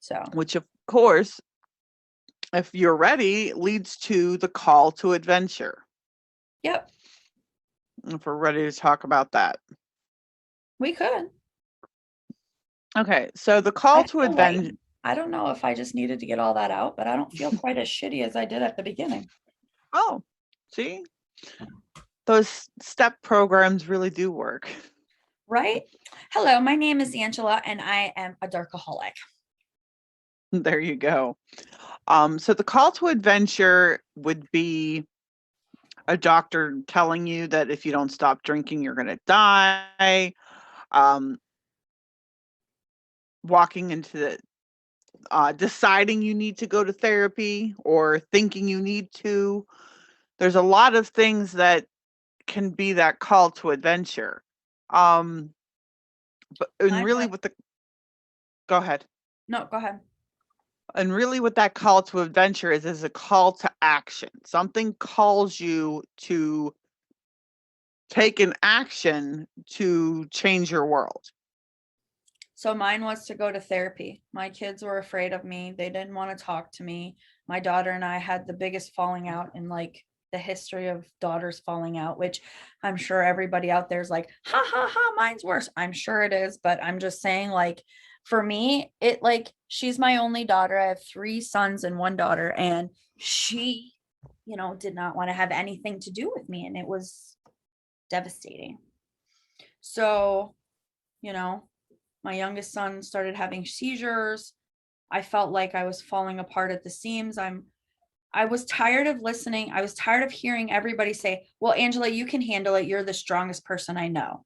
So, which of course, if you're ready, leads to the call to adventure. yep, If we're ready to talk about that. we could. Okay, so the call to adventure. I don't know if I just needed to get all that out, but I don't feel quite as shitty as I did at the beginning. Oh, see? Those step programs really do work. Right? Hello, my name is Angela, and I am a darkaholic. There you go. So the call to adventure would be a doctor telling you that if you don't stop drinking, you're going to die. Walking into the deciding you need to go to therapy or thinking you need to. There's a lot of things that can be that call to adventure. But and really with the go ahead. No, go ahead. And really what that call to adventure is a call to action. Something calls you to take an action to change your world. So mine was to go to therapy. My kids were afraid of me. They didn't want to talk to me. My daughter and I had the biggest falling out in like the history of daughters falling out, which I'm sure everybody out there is like, ha ha ha, mine's worse. I'm sure it is, but I'm just saying, like, for me, it like she's my only daughter. I have 3 sons and 1 daughter, and she, did not want to have anything to do with me, and it was devastating. So, my youngest son started having seizures. I felt like I was falling apart at the seams. I was tired of listening. I was tired of hearing everybody say, "Well, Angela, you can handle it. You're the strongest person I know."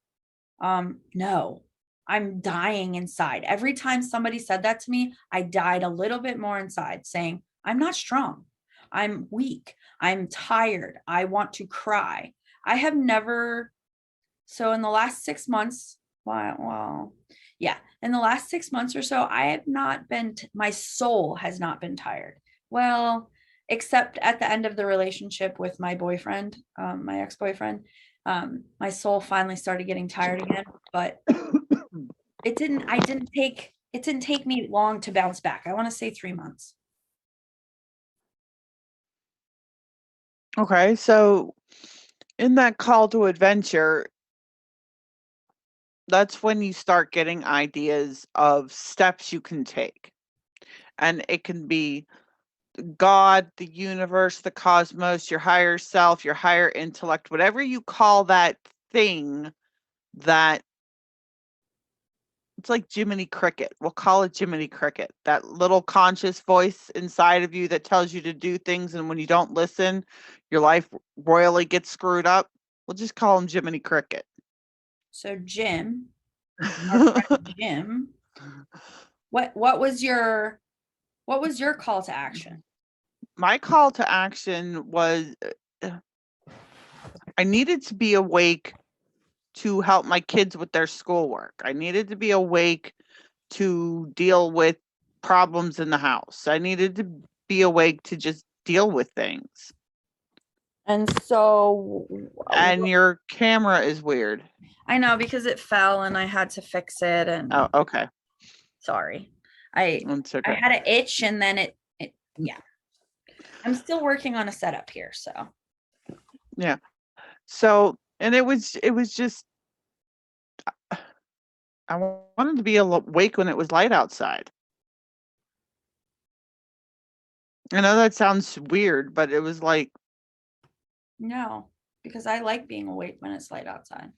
No. I'm dying inside. Every time somebody said that to me, I died a little bit more inside, saying, "I'm not strong. I'm weak. I'm tired. I want to cry." I have never, so in the last 6 months, yeah, in the last 6 months or so, I have not been, my soul has not been tired. Well, except at the end of the relationship with my boyfriend, my ex-boyfriend, my soul finally started getting tired again, but it didn't take me long to bounce back. I want to say 3 months. Okay, so in that call to adventure, that's when you start getting ideas of steps you can take. And it can be God, the universe, the cosmos, your higher self, your higher intellect, whatever you call that thing that it's like Jiminy Cricket. We'll call it Jiminy Cricket. That little conscious voice inside of you that tells you to do things, and when you don't listen, your life royally gets screwed up. We'll just call him Jiminy Cricket. So Jim, our friend Jim, what was your call to action? My call to action was I needed to be awake to help my kids with their schoolwork. I needed to be awake to deal with problems in the house. I needed to be awake to just deal with things. And so, And your camera is weird. I know, because it fell and I had to fix it. And oh, okay. Sorry, I okay. had an itch, and then it yeah. I'm still working on a setup here, so yeah. So, and it was just I wanted to be awake when it was light outside. I know that sounds weird, but it was like no, because I like being awake when it's light outside.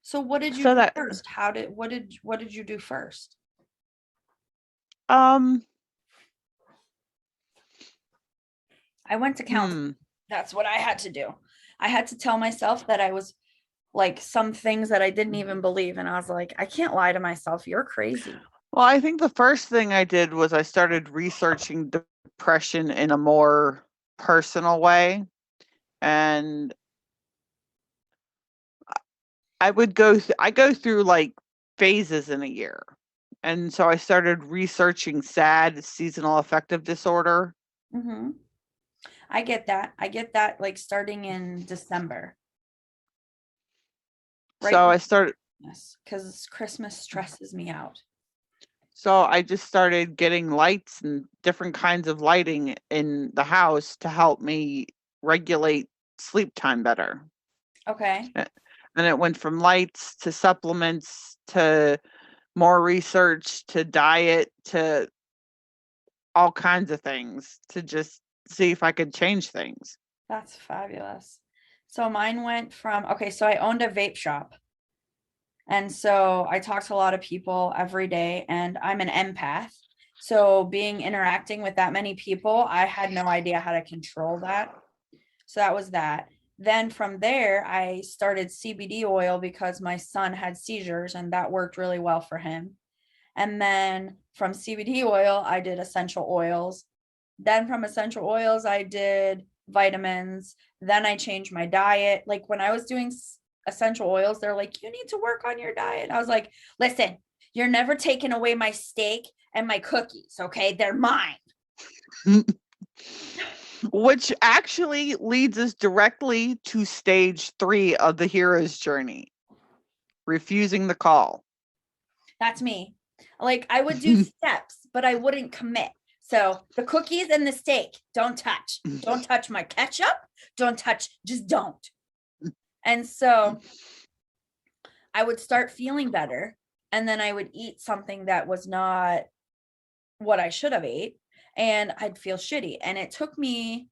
So what did you do first? What did you do first? I went to counseling. That's what I had to do. I had to tell myself that I was like some things that I didn't even believe. And I was like, I can't lie to myself. You're crazy. Well, I think the first thing I did was I started researching depression in a more personal way. And I go through like phases in a year. And so I started researching SAD, seasonal affective disorder. Mm-hmm. I get that like starting in December. Right. So I started, because Christmas stresses me out. So I just started getting lights and different kinds of lighting in the house to help me regulate sleep time better. Okay. And it went from lights to supplements to more research to diet to all kinds of things to just see if I could change things. That's fabulous. So mine went from, okay, so I owned a vape shop. And so I talk to a lot of people every day, and I'm an empath. So being interacting with that many people, I had no idea how to control that. So that was that. Then from there, I started CBD oil because my son had seizures, and that worked really well for him. And then from CBD oil, I did essential oils. Then from essential oils, I did vitamins. Then I changed my diet. Like when I was doing essential oils, they're like, you need to work on your diet. I was like, listen, you're never taking away my steak and my cookies. Okay. They're mine. Which actually leads us directly to stage 3 of the hero's journey, refusing the call. That's me. Like I would do steps, but I wouldn't commit. So the cookies and the steak, don't touch. Don't touch my ketchup. Don't touch, just don't. And so I would start feeling better. And then I would eat something that was not what I should have ate. And I'd feel shitty. And it took me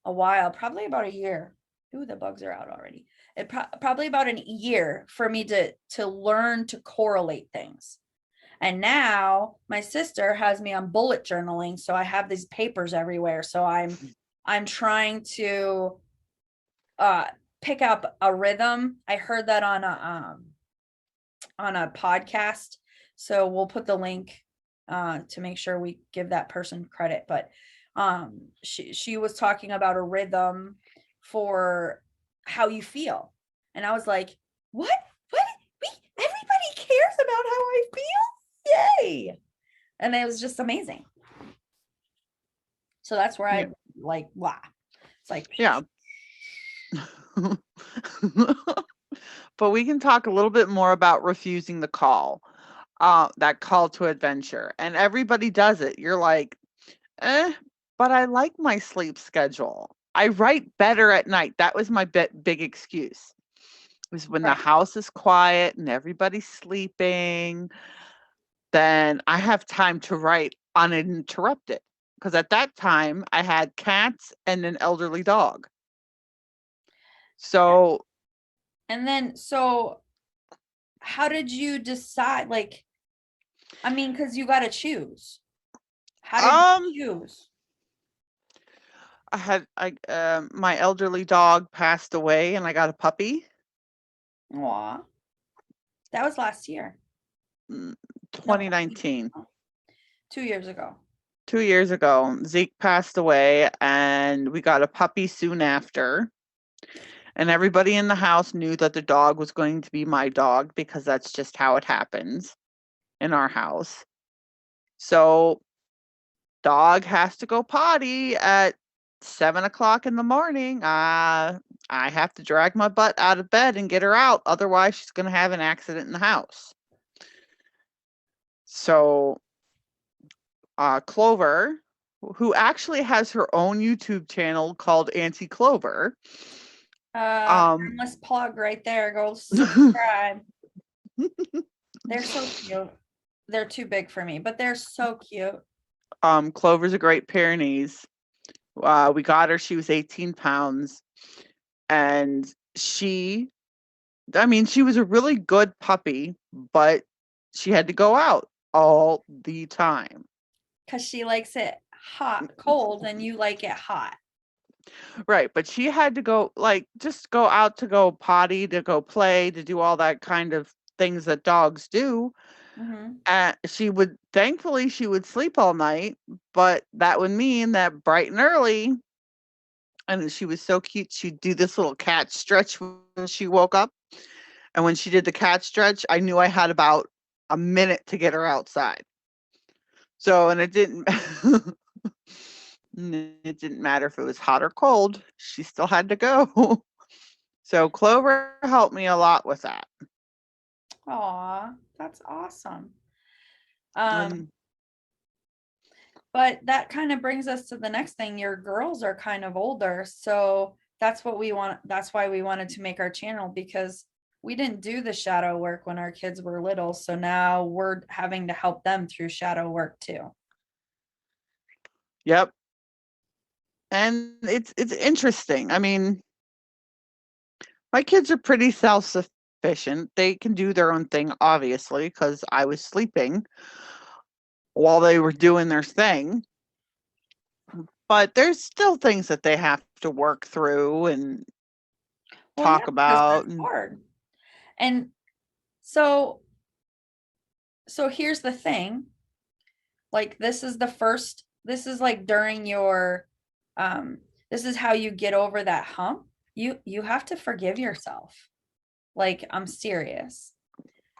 a while, probably about a year. Ooh, the bugs are out already. It probably about a year for me to learn to correlate things. And now my sister has me on bullet journaling, so I have these papers everywhere. So I'm trying to pick up a rhythm. I heard that on a podcast. So we'll put the link to make sure we give that person credit. But she was talking about a rhythm for how you feel. And I was like, what? Everybody cares about how I feel? Yay. And it was just amazing. So that's where I like, wow. It's like, yeah. But we can talk a little bit more about refusing the call, that call to adventure. And everybody does it. You're like, but I like my sleep schedule. I write better at night. That was my big excuse. It was when the house is quiet and everybody's sleeping, then I have time to write uninterrupted. Because at that time, I had cats and an elderly dog. So, and then, so how did you decide? Like, I mean, because you got to choose. How did you choose? my elderly dog passed away and I got a puppy. Aw, that was last year. 2019. No, 2 years ago. 2 years ago, Zeke passed away and we got a puppy soon after. And everybody in the house knew that the dog was going to be my dog because that's just how it happens in our house. So, dog has to go potty at 7 o'clock in the morning. I have to drag my butt out of bed and get her out. Otherwise, she's going to have an accident in the house. So, Clover, who actually has her own YouTube channel called Auntie Clover. Let's plug right there. Go subscribe. They're so cute. They're too big for me, but they're so cute. Clover's a Great Pyrenees. We got her, she was 18 pounds. And she was a really good puppy, but she had to go out all the time. Because she likes it hot, cold, and you like it hot. Right, but she had to go, like, just go out to go potty, to go play, to do all that kind of things that dogs do. Thankfully, she would sleep all night, but that would mean that bright and early, and she was so cute, she'd do this little cat stretch when she woke up. And when she did the cat stretch, I knew I had about a minute to get her outside. So, and it didn't matter if it was hot or cold, she still had to go. So Clover helped me a lot with that. Aw, that's awesome. Um, And but that kind of brings us to the next thing. Your girls are kind of older, so that's what we want. That's why we wanted to make our channel, because we didn't do the shadow work when our kids were little. So now we're having to help them through shadow work too. yep. And it's interesting. I mean, my kids are pretty self-sufficient. They can do their own thing, obviously, because I was sleeping while they were doing their thing. But there's still things that they have to work through and Well, yeah, talk because about. it's hard. And so here's the thing. Like this is like during your this is how you get over that hump. You have to forgive yourself. Like, I'm serious.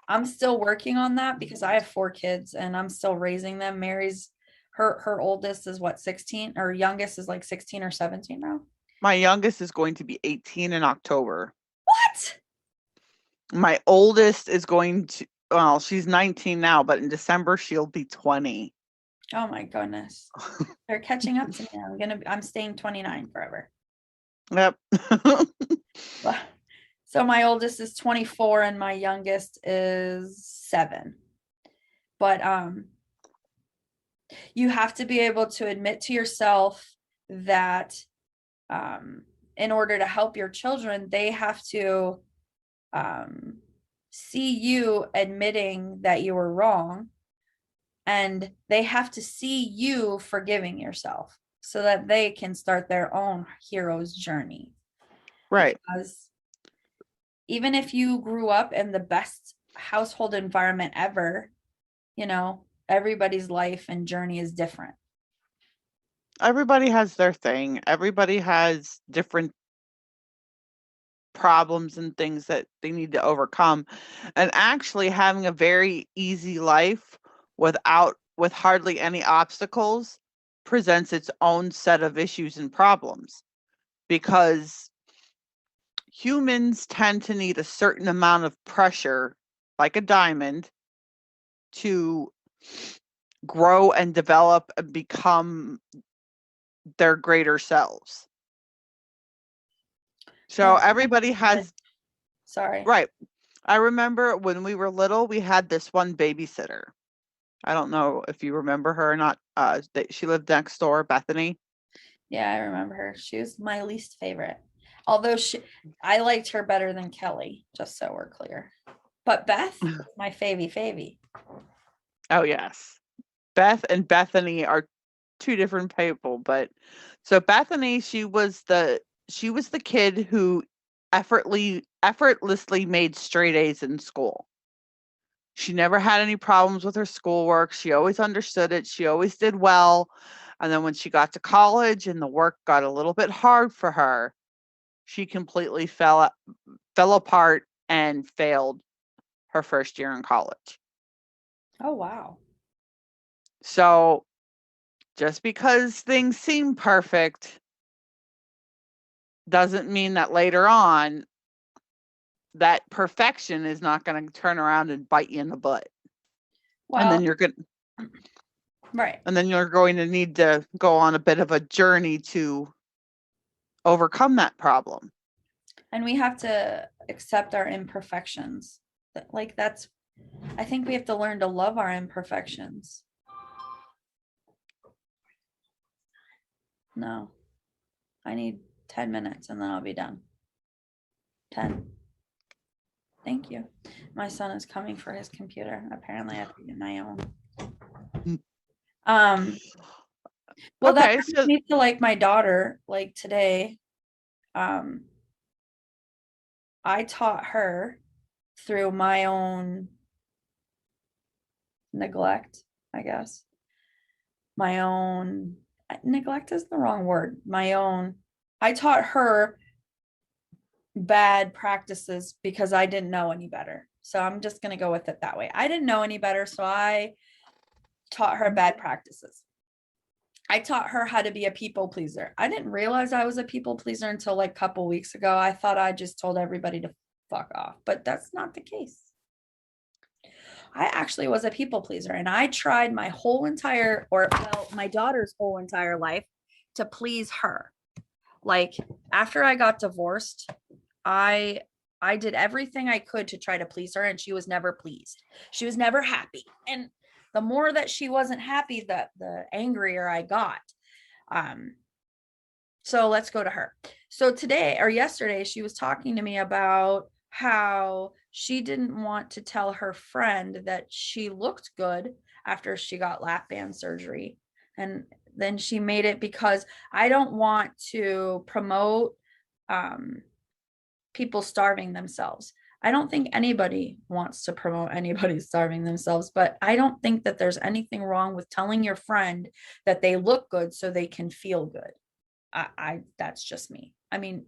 I'm still working on that because I have 4 kids and I'm still raising them. Mary's her oldest is what, 16, or youngest is like 16 or 17 now. My youngest is going to be 18 in October. What? My oldest is going to, well, she's 19 now, but in December she'll be 20. Oh my goodness. They're catching up to me. I'm staying 29 forever. Yep. So my oldest is 24 and my youngest is 7. But you have to be able to admit to yourself that in order to help your children, they have to see you admitting that you were wrong, and they have to see you forgiving yourself so that they can start their own hero's journey. Right. Because even if you grew up in the best household environment ever, everybody's life and journey is different. Everybody has their thing. Everybody has different problems and things that they need to overcome. And actually having a very easy life with hardly any obstacles presents its own set of issues and problems, because humans tend to need a certain amount of pressure, like a diamond, to grow and develop and become their greater selves. So everybody has, Sorry. right. I remember when we were little, we had this one babysitter. I don't know if you remember her or not. She lived next door, Bethany. Yeah, I remember her. She was my least favorite. Although I liked her better than Kelly, just so we're clear. But Beth was my favy. Oh yes. Beth and Bethany are two different people, but so Bethany, she was the kid who effortlessly made straight A's in school. She never had any problems with her schoolwork. She always understood it. She always did well. And then when she got to college and the work got a little bit hard for her, she completely fell apart and failed her first year in college. Oh, wow. So just because things seem perfect doesn't mean that later on that perfection is not going to turn around and bite you in the butt. And Well, then you're going right. and then you're going to need to go on a bit of a journey to overcome that problem. And we have to accept our imperfections. Like, I think we have to learn to love our imperfections. No, I need 10 minutes and then I'll be done. 10. Thank you. My son is coming for his computer. Apparently I have to get my own. Um, well, that Okay, brings so me to like my daughter, like today. Um, I taught her through my own neglect, I guess. My own neglect is the wrong word. I taught her bad practices because I didn't know any better. So I'm just going to go with it that way. I didn't know any better, so I taught her bad practices. I taught her how to be a people pleaser. I didn't realize I was a people pleaser until like a couple weeks ago. I thought I just told everybody to fuck off, but that's not the case. I actually was a people pleaser, and I tried my whole entire, or well, my daughter's whole entire life to please her. Like after I got divorced, I I did everything I could to try to please her, and she was never pleased. She was never happy. And the more that she wasn't happy, the angrier I got. Um, so let's go to her. So today or yesterday, she was talking to me about how she didn't want to tell her friend that she looked good after she got lap band surgery. And then she made it because I don't want to promote um, people starving themselves. I don't think anybody wants to promote anybody starving themselves, but I don't think that there's anything wrong with telling your friend that they look good so they can feel good. I that's just me. I mean,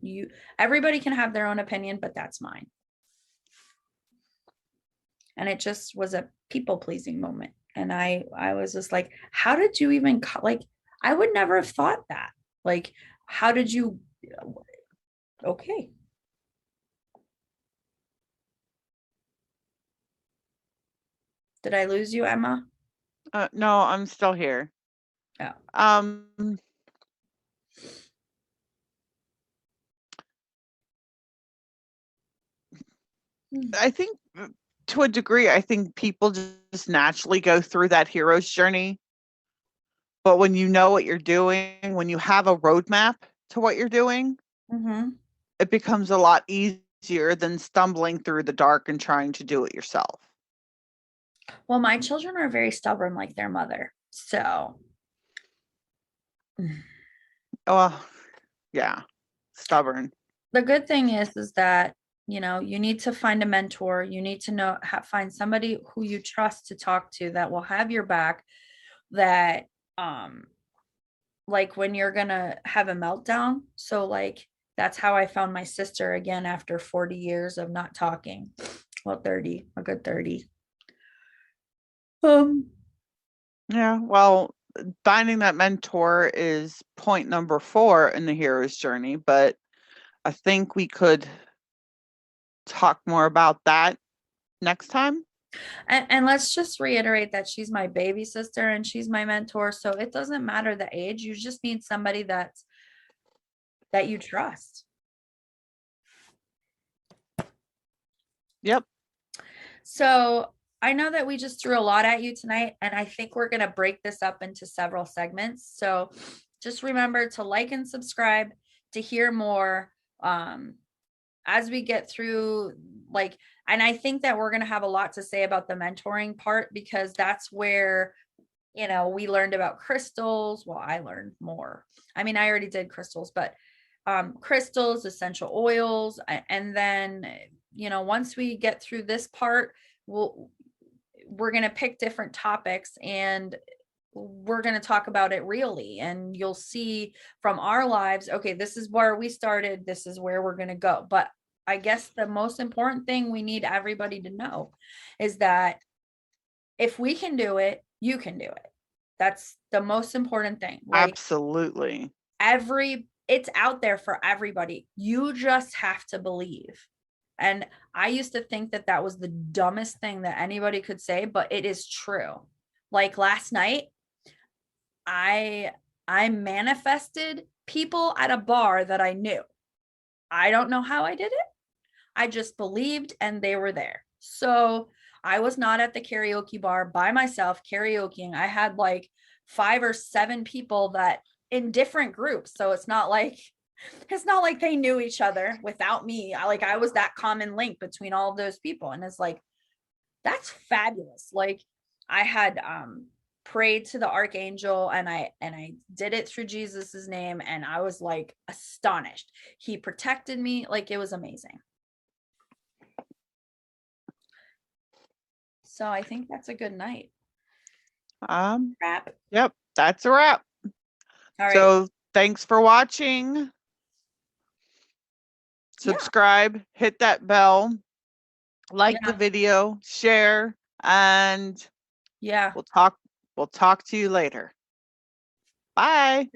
everybody can have their own opinion, but that's mine. And it just was a people pleasing moment. And I was just like, how did you even like I would never have thought that. Like, how did you okay. Did I lose you, Emma? No, I'm still here. Oh. I think to a degree, I think people just naturally go through that hero's journey. But when you know what you're doing, when you have a roadmap to what you're doing, Mm-hmm. it becomes a lot easier than stumbling through the dark and trying to do it yourself. Well, my children are very stubborn like their mother. So Oh, yeah, stubborn. the good thing is that you need to find a mentor. You need to find somebody who you trust to talk to that will have your back, that um like when you're gonna have a meltdown. So like that's how I found my sister again after 40 years of not talking. Well, 30, a good 30. Yeah, well, finding that mentor is point number 4 in the hero's journey, but I think we could talk more about that next time. And let's just reiterate that she's my baby sister and she's my mentor. So it doesn't matter the age. You just need somebody that you trust. Yep. So I know that we just threw a lot at you tonight, and I think we're going to break this up into several segments. So just remember to like and subscribe to hear more as we get through, like, and I think that we're going to have a lot to say about the mentoring part, because that's where we learned about crystals. Well, I learned more. I mean, I already did crystals, but crystals, essential oils, and then once we get through this part, we're going to pick different topics and we're going to talk about it really, and you'll see from our lives, okay, this is where we started, this is where we're going to go. But I guess the most important thing we need everybody to know is that if we can do it, you can do it. That's the most important thing. Like, Absolutely. it's out there for everybody. You just have to believe. And I used to think that that was the dumbest thing that anybody could say, but it is true. Like last night, I manifested people at a bar that I knew. I don't know how I did it. I just believed and they were there. So I was not at the karaoke bar by myself karaokeing. I had like 5 or 7 people that in different groups. So it's not like they knew each other without me. I was that common link between all of those people. And it's like, that's fabulous. Like I had prayed to the archangel, and I did it through Jesus's name, and I was like astonished. He protected me. Like it was amazing. So I think that's a good night. Wrap. Yep, that's a wrap. All right. So thanks for watching. Subscribe, hit that bell, like the video, share, and we'll talk to you later. Bye.